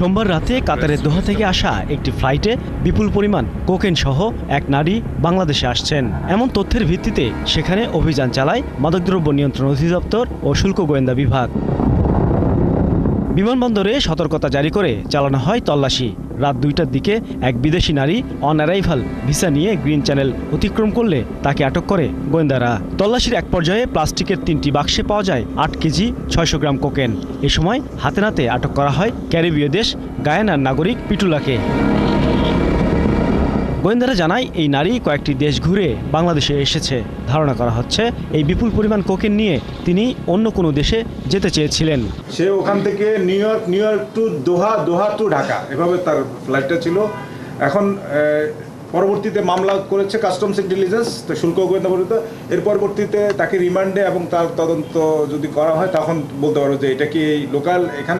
সোমবার রাতে কাতারের দোহা থেকে আসা একটি ফ্লাইটে বিপুল পরিমাণ কোকেন সহ এক নারী বাংলাদেশে আসছেন। এমন তথ্যের ভিত্তিতে সেখানে অভিযান চালায় মাদকদ্রব্য নিয়ন্ত্রণ অধিদপ্তর ও শুল্ক গোয়েন্দা বিভাগ। বিমানবন্দরে সতর্কতা জারি করে চালানো হয় তল্লাশি। রাত 2টার দিকে এক বিদেশি নারী অন অ্যারাইভাল ভিসা নিয়ে গ্রিন চ্যানেল অতিক্রম করলে তাকে আটক করে গোয়েন্দারা। তল্লাশির এক পর্যায়ে প্লাস্টিকের 3টি বাক্সে পাওয়া যায় 8 কেজি 600 গ্রাম কোকেন। এ সময় হাতে নাতে আটক করা হয় ক্যারিবীয় দেশ গায়ানার নাগরিক পিটুলাকে। গোয়েন্দারা জানায় এই নারী কয়েকটি দেশ ঘুরে বাংলাদেশে এসেছে। ধারণা করা হচ্ছে এই বিপুল পরিমাণ কোকেন নিয়ে তিনি অন্য কোনো দেশে যেতে চেয়েছিলেন। সে ওখান থেকে new York to Doha two Dhaka, এভাবে তার ফ্লাইটটা ছিল। এখন পরবর্তীতে মামলা করেছে কাস্টমস ইন্টেলিজেন্স, তো শুল্ক গোয়েন্দা পরিষদ। এর পরবর্তীতে তাকে রিমান্ডে এবং তার তদন্ত যদি করা হয় তখন বলতে পারবো যে এটা কি লোকাল এখান